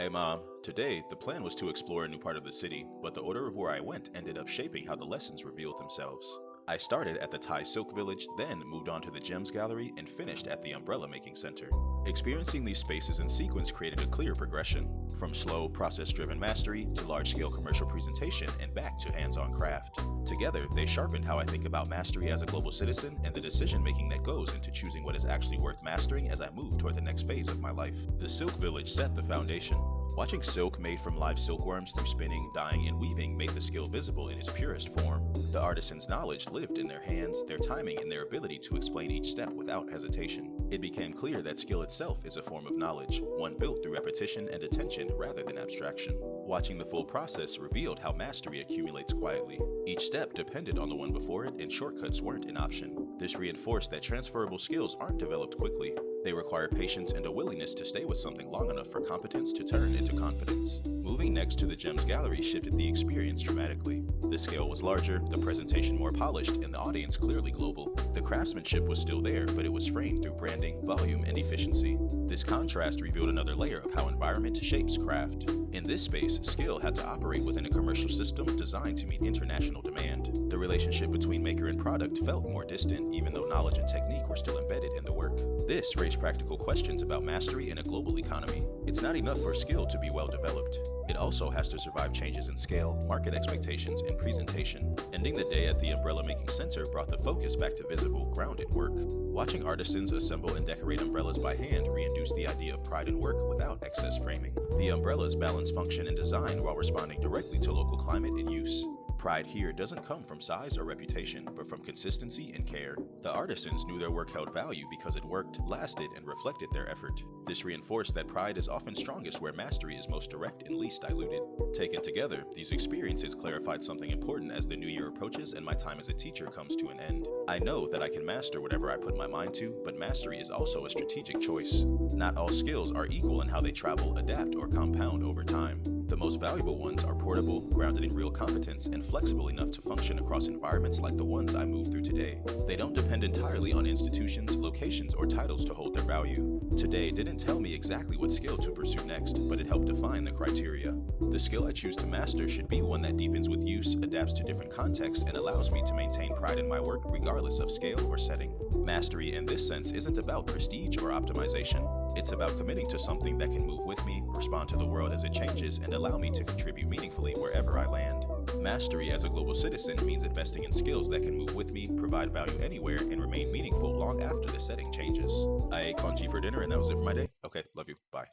Hey mom, today the plan was to explore a new part of the city, but the order of where I went ended up shaping how the lessons revealed themselves. I started at the Thai Silk Village, then moved on to the Gems Gallery, and finished at the Umbrella Making Center. Experiencing these spaces in sequence created a clear progression, from slow, process-driven mastery to large-scale commercial presentation and back to hands-on craft. Together, they sharpened how I think about mastery as a global citizen and the decision-making that goes into choosing what is actually worth mastering as I move toward the next phase of my life. The Silk Village set the foundation. Watching silk made from live silkworms through spinning, dyeing, and weaving made the skill visible in its purest form. The artisan's knowledge lived in their hands, their timing, and their ability to explain each step without hesitation. It became clear that skill itself is a form of knowledge, one built through repetition and attention rather than abstraction. Watching the full process revealed how mastery accumulates quietly. Each step depended on the one before it, and shortcuts weren't an option. This reinforced that transferable skills aren't developed quickly. They require patience and a willingness to stay with something long enough for competence to turn into confidence. Moving next to the Gems Gallery shifted the experience dramatically. The scale was larger, the presentation more polished, and the audience clearly global. The craftsmanship was still there, but it was framed through branding, volume, and efficiency. This contrast revealed another layer of how environment shapes craft. In this space, skill had to operate within a commercial system designed to meet international demand. The relationship between maker and product felt more distant, even though knowledge and technique were still embedded in the work. This raised practical questions about mastery in a global economy. It's not enough for skill to be well developed. It also has to survive changes in scale, market expectations, and presentation. Ending the day at the Umbrella Making Center brought the focus back to visible, grounded work. Watching artisans assemble and decorate umbrellas by hand reintroduced the idea of pride in work without excess framing. The umbrellas balance function and design while responding directly to local climate and use. Pride here doesn't come from size or reputation, but from consistency and care. The artisans knew their work held value because it worked, lasted, and reflected their effort. This reinforced that pride is often strongest where mastery is most direct and least diluted. Taken together, these experiences clarified something important as the new year approaches and my time as a teacher comes to an end. I know that I can master whatever I put my mind to, but mastery is also a strategic choice. Not all skills are equal in how they travel, adapt, or compound over time. The most valuable ones are portable, grounded in real competence, and flexible enough to function across environments like the ones I move through today. They don't depend entirely on institutions, locations, or titles to hold their value. Today didn't tell me exactly what skill to pursue next, but it helped define the criteria. The skill I choose to master should be one that deepens with use, adapts to different contexts, and allows me to maintain pride in my work regardless of scale or setting. Mastery in this sense isn't about prestige or optimization. It's about committing to something that can move with me, respond to the world as it changes, and allow me to contribute meaningfully wherever I land. Mastery as a global citizen means investing in skills that can move with me, provide value anywhere, and remain meaningful long after the setting changes. I ate congee for dinner and that was it for my day. Okay, love you. Bye.